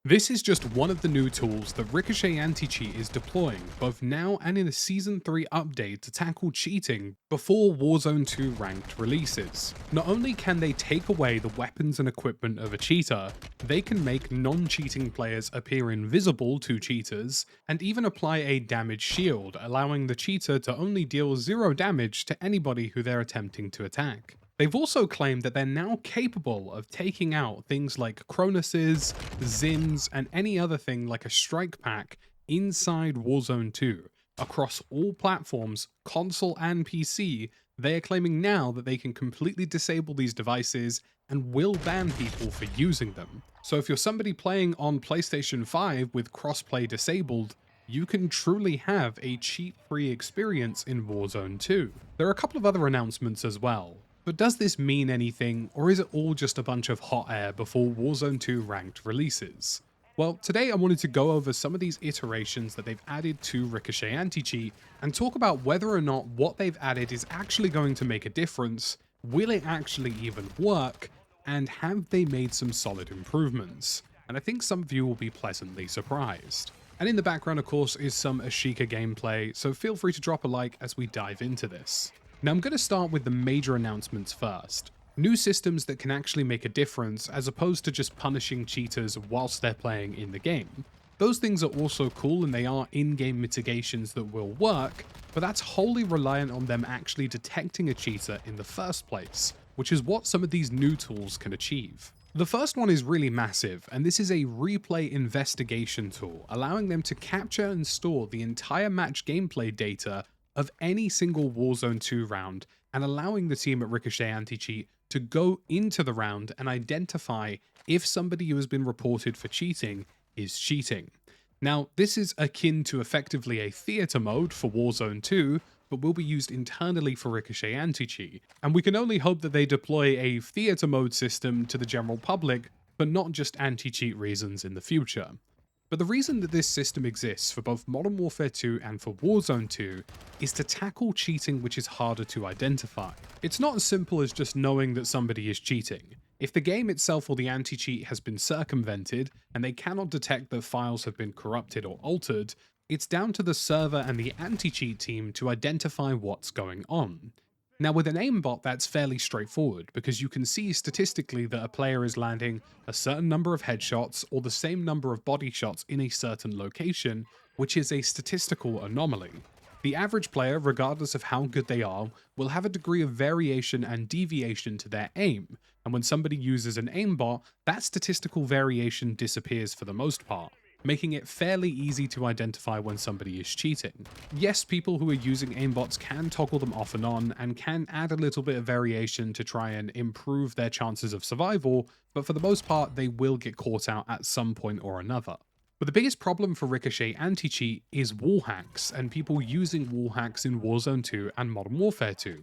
This is just one of the new tools that Ricochet Anti-Cheat is deploying, both now and in a Season 3 update to tackle cheating before Warzone 2 ranked releases. Not only can they take away the weapons and equipment of a cheater, they can make non-cheating players appear invisible to cheaters, and even apply a damage shield, allowing the cheater to only deal 0 damage to anybody who they're attempting to attack. They've also claimed that they're now capable of taking out things like Cronuses, XIMs, and any other thing like a strike pack inside Warzone 2. Across all platforms, console and PC, they are claiming now that they can completely disable these devices and will ban people for using them. So if you're somebody playing on PlayStation 5 with crossplay disabled, you can truly have a cheat-free experience in Warzone 2. There are a couple of other announcements as well. But does this mean anything, or is it all just a bunch of hot air before Warzone 2 ranked releases? Well, today I wanted to go over some of these iterations that they've added to Ricochet Anti-Cheat and talk about whether or not what they've added is actually going to make a difference, will it actually even work, and have they made some solid improvements? And I think some of you will be pleasantly surprised. And in the background, of course, is some Ashika gameplay, so feel free to drop a like as we dive into this. Now I'm going to start with the major announcements first. New systems that can actually make a difference as opposed to just punishing cheaters whilst they're playing in the game. Those things are also cool and they are in-game mitigations that will work, but that's wholly reliant on them actually detecting a cheater in the first place, which is what some of these new tools can achieve. The first one is really massive, and this is a replay investigation tool, allowing them to capture and store the entire match gameplay data of any single Warzone 2 round and allowing the team at Ricochet Anti-Cheat to go into the round and identify if somebody who has been reported for cheating is cheating. Now, this is akin to effectively a theater mode for Warzone 2, but will be used internally for Ricochet Anti-Cheat, and we can only hope that they deploy a theater mode system to the general public, but not just anti-cheat reasons in the future. But the reason that this system exists for both Modern Warfare 2 and for Warzone 2 is to tackle cheating which is harder to identify. It's not as simple as just knowing that somebody is cheating. If the game itself or the anti-cheat has been circumvented and they cannot detect that files have been corrupted or altered, it's down to the server and the anti-cheat team to identify what's going on. Now with an aimbot that's fairly straightforward because you can see statistically that a player is landing a certain number of headshots or the same number of body shots in a certain location, which is a statistical anomaly. The average player, regardless of how good they are, will have a degree of variation and deviation to their aim, and when somebody uses an aimbot, that statistical variation disappears for the most part, making it fairly easy to identify when somebody is cheating. Yes, people who are using aimbots can toggle them off and can add a little bit of variation to try and improve their chances of survival, but for the most part, they will get caught out at some point or another. But the biggest problem for Ricochet Anti-Cheat is wall hacks, and people using wall hacks in Warzone 2 and Modern Warfare 2.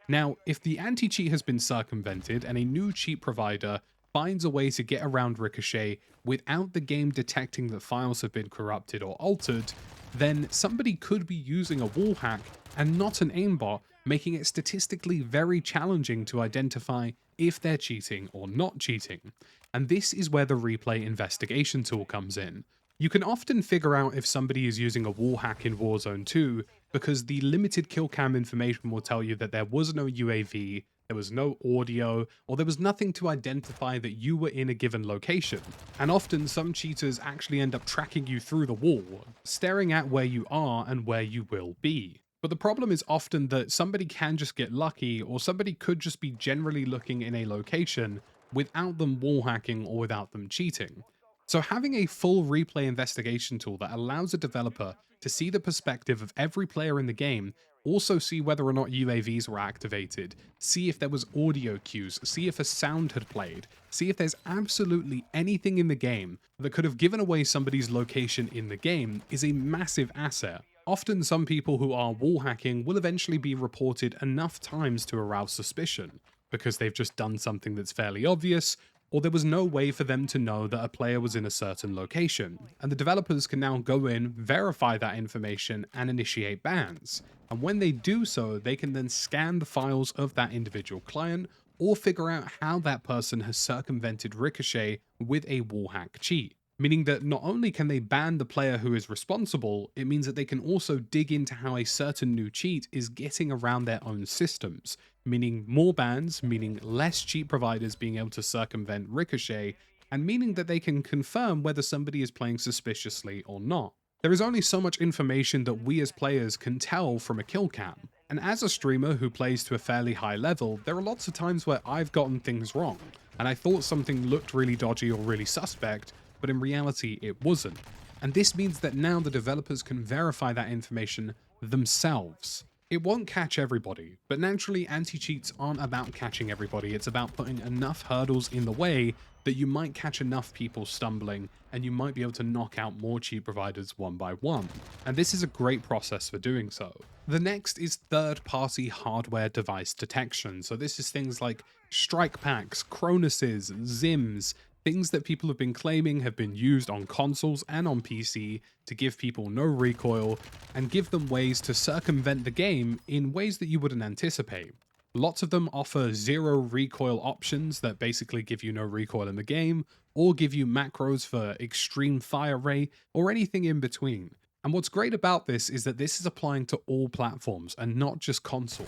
Now, if the anti-cheat has been circumvented and a new cheat provider finds a way to get around Ricochet without the game detecting that files have been corrupted or altered, then somebody could be using a wall hack and not an aimbot, making it statistically very challenging to identify if they're cheating or not cheating. And this is where the replay investigation tool comes in. You can often figure out if somebody is using a wall hack in Warzone 2 because the limited kill cam information will tell you that there was no UAV, there was no audio, or there was nothing to identify that you were in a given location. And often some cheaters actually end up tracking you through the wall, staring at where you are and where you will be. But the problem is often that somebody can just get lucky, or somebody could just be generally looking in a location without them wall hacking or without them cheating. So having a full replay investigation tool that allows a developer to see the perspective of every player in the game, also see whether or not UAVs were activated, see if there was audio cues, see if a sound had played, see if there's absolutely anything in the game that could have given away somebody's location in the game is a massive asset. Often some people who are wall hacking will eventually be reported enough times to arouse suspicion, because they've just done something that's fairly obvious, or there was no way for them to know that a player was in a certain location, and the developers can now go in, verify that information, and initiate bans. And when they do so, they can then scan the files of that individual client, or figure out how that person has circumvented Ricochet with a wall hack cheat. meaning that not only can they ban the player who is responsible, it means that they can also dig into how a certain new cheat is getting around their own systems, meaning more bans, meaning less cheat providers being able to circumvent Ricochet, and meaning that they can confirm whether somebody is playing suspiciously or not. There is only so much information that we as players can tell from a kill cam. And as a streamer who plays to a fairly high level, there are lots of times where I've gotten things wrong, and I thought something looked really dodgy or really suspect, but in reality it wasn't. And this means that now the developers can verify that information themselves. It won't catch everybody, but naturally anti-cheats aren't about catching everybody, it's about putting enough hurdles in the way that you might catch enough people stumbling and you might be able to knock out more cheat providers one by one. And this is a great process for doing so. The next is third-party hardware device detection. So this is things like strike packs, Cronuses, XIMs, things that people have been claiming have been used on consoles and on PC to give people no recoil and give them ways to circumvent the game in ways that you wouldn't anticipate. Lots of them offer zero recoil options that basically give you no recoil in the game, or give you macros for extreme fire rate, or anything in between. And what's great about this is that this is applying to all platforms and not just console.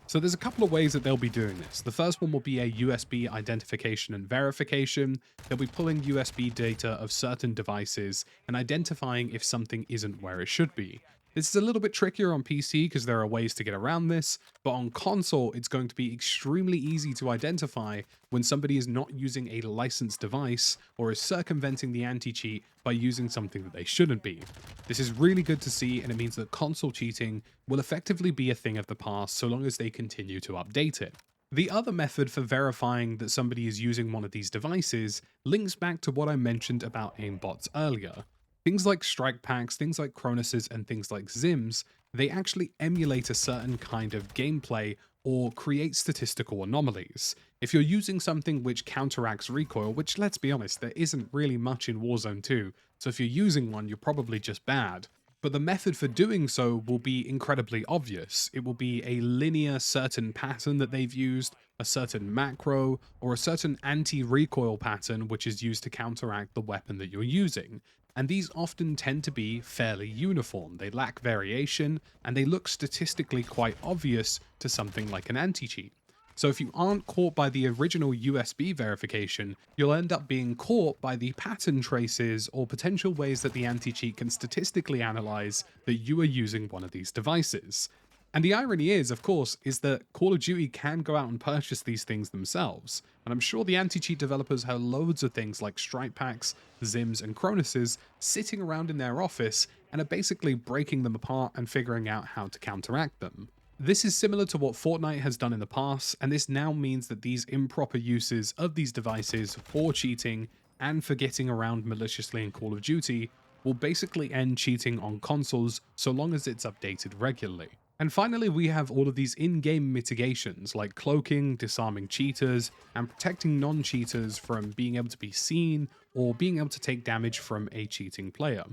So there's a couple of ways that they'll be doing this. The first one will be a USB identification and verification. They'll be pulling USB data of certain devices and identifying if something isn't where it should be. This is a little bit trickier on PC because there are ways to get around this, but on console it's going to be extremely easy to identify when somebody is not using a licensed device or is circumventing the anti-cheat by using something that they shouldn't be. This is really good to see, and it means that console cheating will effectively be a thing of the past so long as they continue to update it. The other method for verifying that somebody is using one of these devices links back to what I mentioned about aimbots earlier. Things like strike packs, things like Cronuses, and things like XIMs, they actually emulate a certain kind of gameplay or create statistical anomalies. If you're using something which counteracts recoil, which let's be honest, there isn't really much in Warzone 2, so if you're using one, you're probably just bad. But the method for doing so will be incredibly obvious. It will be a linear certain pattern that they've used, a certain macro, or a certain anti-recoil pattern which is used to counteract the weapon that you're using. And these often tend to be fairly uniform. They lack variation, and they look statistically quite obvious to something like an anti-cheat. So if you aren't caught by the original USB verification, you'll end up being caught by the pattern traces or potential ways that the anti-cheat can statistically analyze that you are using one of these devices. And the irony is, of course, is that Call of Duty can go out and purchase these things themselves. And I'm sure the anti-cheat developers have loads of things like strike packs, XIMs, and Cronuses sitting around in their office and are basically breaking them apart and figuring out how to counteract them. This is similar to what Fortnite has done in the past, and this now means that these improper uses of these devices for cheating and for getting around maliciously in Call of Duty will basically end cheating on consoles so long as it's updated regularly. And finally, we have all of these in-game mitigations like cloaking, disarming cheaters, and protecting non-cheaters from being able to be seen or being able to take damage from a cheating player.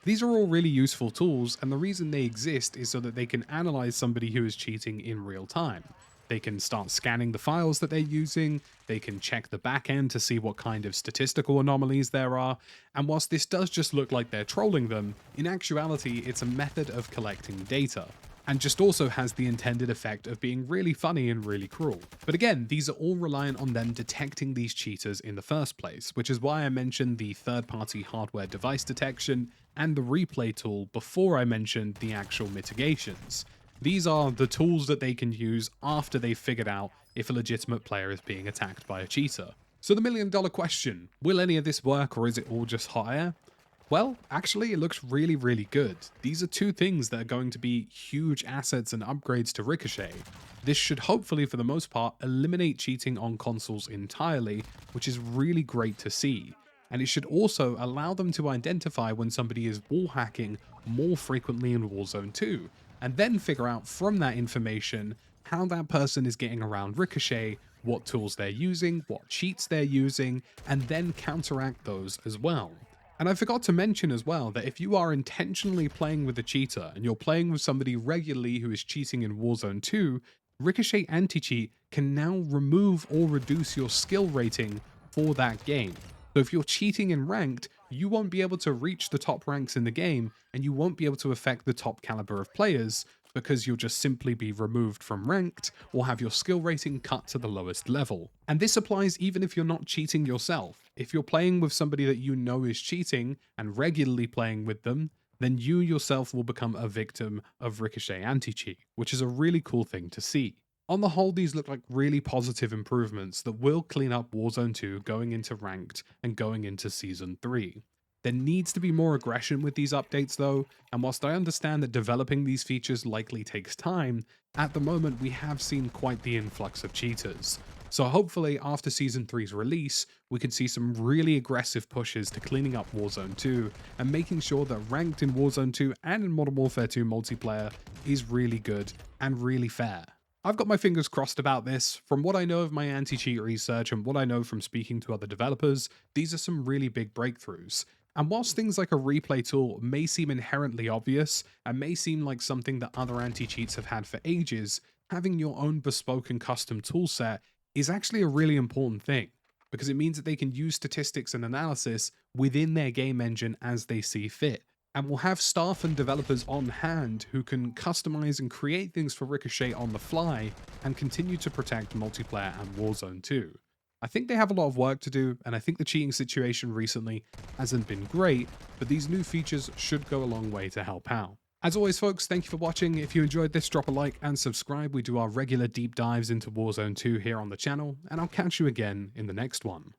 These are all really useful tools, and the reason they exist is so that they can analyze somebody who is cheating in real time. They can start scanning the files that they're using, they can check the backend to see what kind of statistical anomalies there are, and whilst this does just look like they're trolling them, in actuality it's a method of collecting data, and just also has the intended effect of being really funny and really cruel. But again, these are all reliant on them detecting these cheaters in the first place, which is why I mentioned the third-party hardware device detection and the replay tool before I mentioned the actual mitigations. These are the tools that they can use after they've figured out if a legitimate player is being attacked by a cheater. So the million-dollar question, will any of this work or is it all just hot air? Well, actually, it looks really, really good. These are two things that are going to be huge assets and upgrades to Ricochet. This should hopefully, for the most part, eliminate cheating on consoles entirely, which is really great to see. And it should also allow them to identify when somebody is wall hacking more frequently in Warzone 2, and then figure out from that information how that person is getting around Ricochet, what tools they're using, what cheats they're using, and then counteract those as well. And I forgot to mention as well that if you are intentionally playing with a cheater and you're playing with somebody regularly who is cheating in Warzone 2, Ricochet Anti-Cheat can now remove or reduce your skill rating for that game. So if you're cheating in ranked, you won't be able to reach the top ranks in the game and you won't be able to affect the top caliber of players because you'll just simply be removed from ranked or have your skill rating cut to the lowest level. And this applies even if you're not cheating yourself. If you're playing with somebody that you know is cheating and regularly playing with them, then you yourself will become a victim of Ricochet Anti-cheat, which is a really cool thing to see. On the whole, these look like really positive improvements that will clean up Warzone 2 going into Ranked and going into Season 3. There needs to be more aggression with these updates though, and whilst I understand that developing these features likely takes time, at the moment we have seen quite the influx of cheaters. So hopefully after Season 3's release, we can see some really aggressive pushes to cleaning up Warzone 2 and making sure that Ranked in Warzone 2 and in Modern Warfare 2 multiplayer is really good and really fair. I've got my fingers crossed about this. From what I know of my anti-cheat research and what I know from speaking to other developers, these are some really big breakthroughs. And whilst things like a replay tool may seem inherently obvious and may seem like something that other anti-cheats have had for ages, having your own bespoke and custom toolset is actually a really important thing, because it means that they can use statistics and analysis within their game engine as they see fit, and will have staff and developers on hand who can customize and create things for Ricochet on the fly and continue to protect multiplayer and Warzone 2. I think they have a lot of work to do, and I think the cheating situation recently hasn't been great, but these new features should go a long way to help out. As always, folks, thank you for watching. If you enjoyed this, drop a like and subscribe. We do our regular deep dives into Warzone 2 here on the channel, and I'll catch you again in the next one.